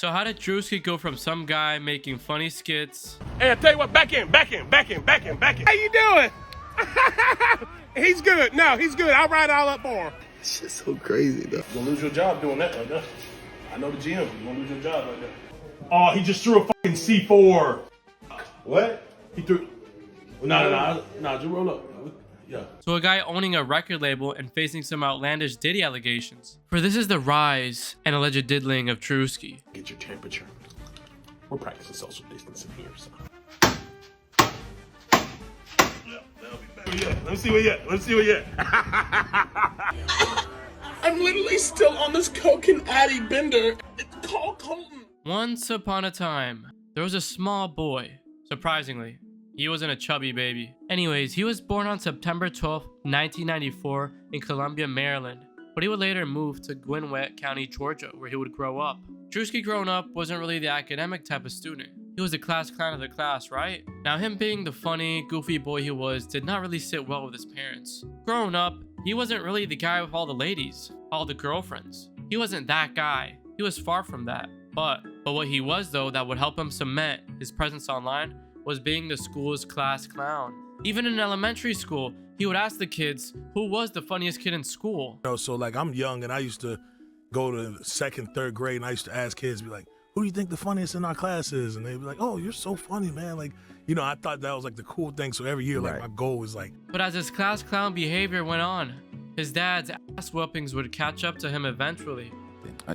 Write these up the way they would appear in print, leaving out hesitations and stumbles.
So how did Druski go from some guy making funny skits? Hey, I tell you what, back in. How you doing? He's good. No, he's good. I'll ride it all up for him. It's just so crazy, though. You're gonna lose your job doing that like that. I know the GM. You're gonna lose your job like that. Oh, he just threw a fucking C4. What? He threw. No, just roll up. Yeah. So a guy owning a record label and facing some outlandish diddy allegations. For this is the rise and alleged diddling of Druski. Get your temperature. We're practicing social distancing here, so. Yeah, that'll be better. Yeah, let me see where you at. I'm literally still on this Coke and Addy bender. It's called Colton. Once upon a time, there was a small boy. Surprisingly, he wasn't a chubby baby. Anyways, he was born on September 12th, 1994 in Columbia, Maryland. But he would later move to Gwinnett County, Georgia, where he would grow up. Druski growing up wasn't really the academic type of student. He was the class clown of the class, right? Now him being the funny, goofy boy he was did not really sit well with his parents. Growing up, he wasn't really the guy with all the ladies, all the girlfriends. He wasn't that guy. He was far from that. But what he was though that would help him cement his presence online was being the school's class clown. Even in elementary school, he would ask the kids who was the funniest kid in school. So like I'm young and I used to go to second, third grade and I used to ask kids, be like, who do you think the funniest in our class is? And they'd be like, oh, you're so funny, man. Like, you know, I thought that was like the cool thing. So every year, like my goal was like. But as his class clown behavior went on, his dad's ass whoopings would catch up to him eventually.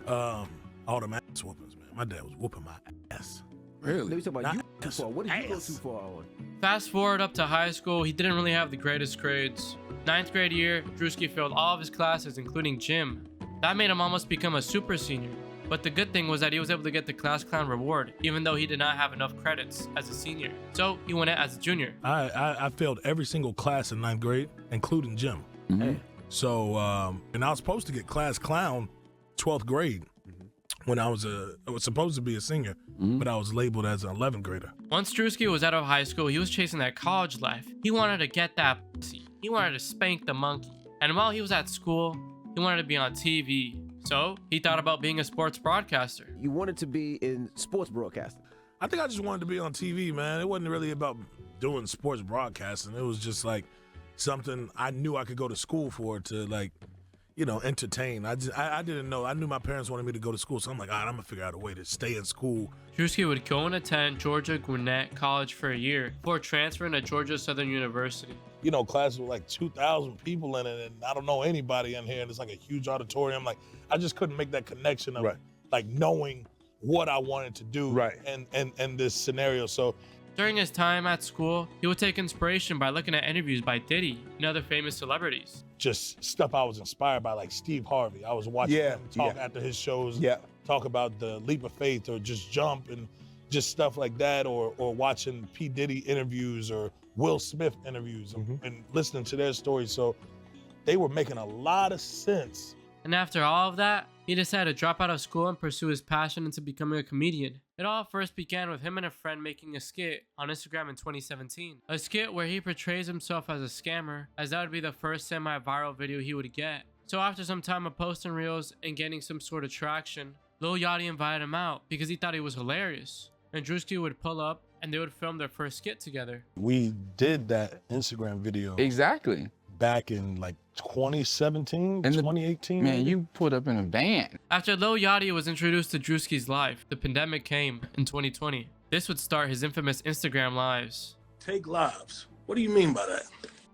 All the ass whoopings, man. My dad was whooping my ass. Really? Let me talk about Not you too far. What did you go too far on? Fast forward up to high school, he didn't really have the greatest grades. 9th grade year, Druski failed all of his classes, including gym. That made him almost become a super senior. But the good thing was that he was able to get the class clown reward, even though he did not have enough credits as a senior. So he went in as a junior. I failed every single class in 9th grade, including gym. Mm-hmm. So, and I was supposed to get class clown 12th grade when I was supposed to be a senior, but I was labeled as an 11th grader. Once Druski was out of high school, he was chasing that college life. He wanted to get that pussy. He wanted to spank the monkey. And while he was at school, he wanted to be on TV. So he thought about being a sports broadcaster. You wanted to be in sports broadcasting. I think I just wanted to be on TV, man. It wasn't really about doing sports broadcasting. It was just like something I knew I could go to school for to like, you know, entertain. I didn't know. I knew my parents wanted me to go to school, so I'm like, all right, I'm gonna figure out a way to stay in school. Druski would go and attend Georgia Gwinnett College for a year before transferring to Georgia Southern University. You know, classes with like 2,000 people in it, and I don't know anybody in here, and it's like a huge auditorium. Like, I just couldn't make that connection of like knowing what I wanted to do and this scenario. So during his time at school, he would take inspiration by looking at interviews by Diddy and other famous celebrities. Just stuff I was inspired by, like Steve Harvey. I was watching him talk after his shows, talk about the leap of faith or just jump and just stuff like that, or watching P. Diddy interviews or Will Smith interviews and listening to their stories. So they were making a lot of sense. And after all of that, he decided to drop out of school and pursue his passion into becoming a comedian. It all first began with him and a friend making a skit on Instagram in 2017. A skit where he portrays himself as a scammer, as that would be the first semi-viral video he would get. So after some time of posting reels and getting some sort of traction, Lil Yachty invited him out because he thought he was hilarious. And Druski would pull up and they would film their first skit together. We did that Instagram video Exactly. back in like 2017, 2018. Man, you put up in a van. After Lil Yachty was introduced to Druski's life, the pandemic came in 2020. This would start his infamous Instagram lives. Take lives. What do you mean by that?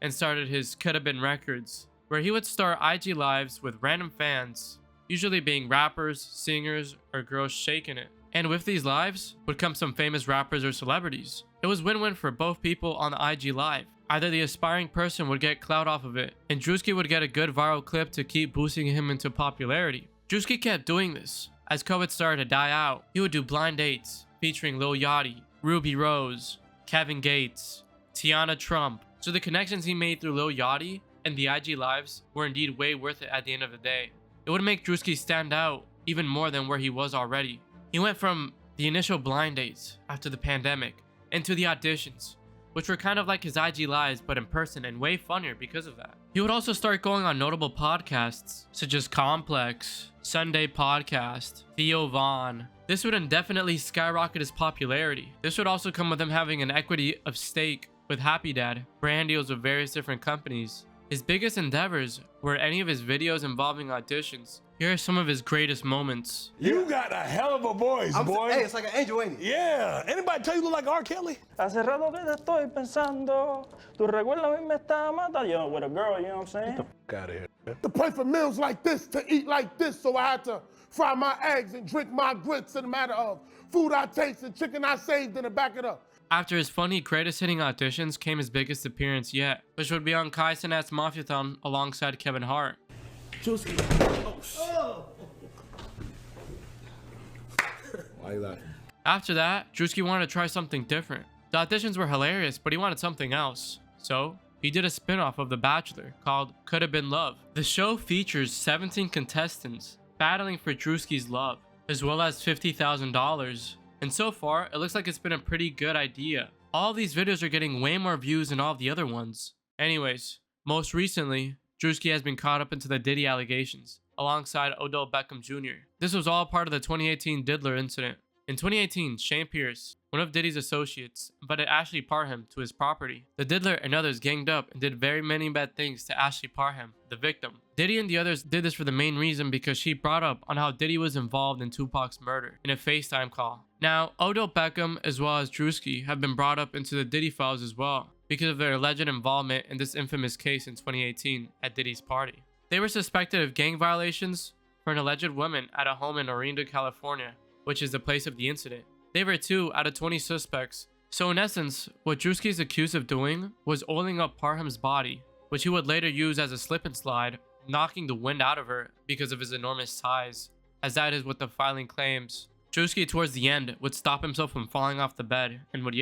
And started his Coulda Been Records, where he would start IG lives with random fans, usually being rappers, singers, or girls shaking it. And with these lives would come some famous rappers or celebrities. It was win-win for both people on the IG live. Either the aspiring person would get clout off of it, and Druski would get a good viral clip to keep boosting him into popularity. Druski kept doing this. As COVID started to die out, he would do blind dates featuring Lil Yachty, Ruby Rose, Kevin Gates, Tiana Trump. So the connections he made through Lil Yachty and the IG lives were indeed way worth it at the end of the day. It would make Druski stand out even more than where he was already. He went from the initial blind dates after the pandemic into the auditions, which were kind of like his IG lives but in person and way funnier because of that. He would also start going on notable podcasts such as Complex, Sunday Podcast, Theo Vaughn. This would indefinitely skyrocket his popularity. This would also come with him having an equity of stake with Happy Dad, brand deals with various different companies. His biggest endeavors were any of his videos involving auditions. Here are some of his greatest moments. You got a hell of a voice, boy. Hey, it's like an angel, ain't it? Yeah. Anybody tell you look like R. Kelly? Hace rato que te estoy pensando. Tu recuerdo a mí me está matando. You know, with a girl, you know what I'm saying? Get out of here. To pray for meals like this, to eat like this, so I had to fry my eggs and drink my grits in a matter of food I taste and chicken I saved in the back of the... After his funny greatest hitting auditions came his biggest appearance yet, which would be on Kai Cenat's Mafiathon alongside Kevin Hart. Druski. Oh. Why you laughing? After that, Druski wanted to try something different. The auditions were hilarious, but he wanted something else. So, he did a spin-off of The Bachelor called Could Have Been Love. The show features 17 contestants battling for Druski's love, as well as $50,000. And so far, it looks like it's been a pretty good idea. All these videos are getting way more views than all the other ones. Anyways, most recently, Druski has been caught up into the Diddy allegations, alongside Odell Beckham Jr. This was all part of the 2018 Diddler incident. In 2018, Shane Pierce, one of Diddy's associates, invited Ashley Parham to his property. The Diddler and others ganged up and did very many bad things to Ashley Parham, the victim. Diddy and the others did this for the main reason because she brought up on how Diddy was involved in Tupac's murder in a FaceTime call. Now, Odell Beckham as well as Druski have been brought up into the Diddy files as well because of their alleged involvement in this infamous case in 2018 at Diddy's party. They were suspected of gang violations for an alleged woman at a home in Orinda, California, which is the place of the incident. They were 2 out of 20 suspects. So in essence, what Druski is accused of doing was oiling up Parham's body, which he would later use as a slip and slide, knocking the wind out of her because of his enormous size, as that is what the filing claims. Druski towards the end would stop himself from falling off the bed and would,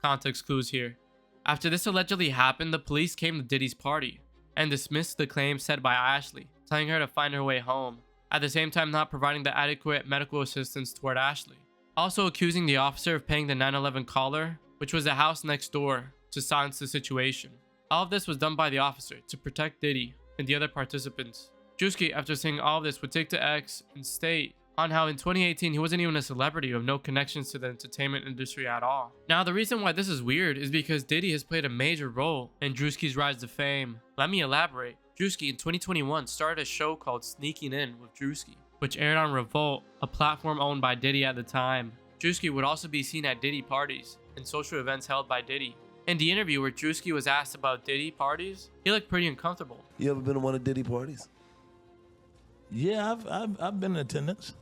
context clues here. After this allegedly happened, the police came to Diddy's party and dismissed the claims said by Ashley, telling her to find her way home, at the same time not providing the adequate medical assistance toward Ashley. Also accusing the officer of paying the 911 caller, which was the house next door, to silence the situation. All of this was done by the officer to protect Diddy and the other participants. Druski, after saying all of this, would take to X and state on how in 2018 he wasn't even a celebrity with no connections to the entertainment industry at all. Now the reason why this is weird is because Diddy has played a major role in Druski's rise to fame. Let me elaborate. Druski in 2021 started a show called Sneaking In with Druski, which aired on Revolt, a platform owned by Diddy at the time. Druski would also be seen at Diddy parties and social events held by Diddy. In the interview where Druski was asked about Diddy parties, he looked pretty uncomfortable. You ever been to one of Diddy parties? Yeah, I've been in attendance.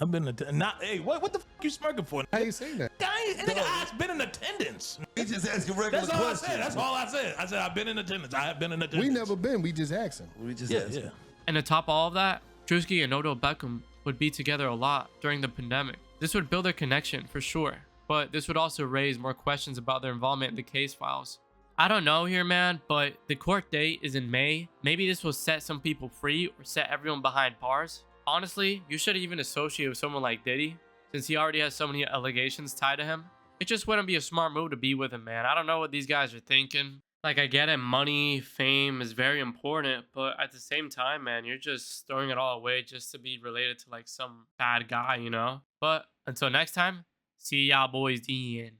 I've been in attendance. Not, hey, what the f you smirking for? How you saying that? I've been in attendance. He just asking regular That's all questions. I said. That's all I said. I said I've been in attendance. I have been in attendance. We never been. We just asking. We just Yeah, asking. yeah. And to top all of that, Druski and Odell Beckham would be together a lot during the pandemic. This would build their connection for sure, but this would also raise more questions about their involvement in the case files. I don't know here, man, but the court date is in May. Maybe this will set some people free or set everyone behind bars. Honestly, you shouldn't even associate with someone like Diddy, since he already has so many allegations tied to him. It just wouldn't be a smart move to be with him, man. I don't know what these guys are thinking. Like, I get it, money, fame is very important, but at the same time, man, you're just throwing it all away just to be related to, like, some bad guy, you know? But until next time, see y'all boys then.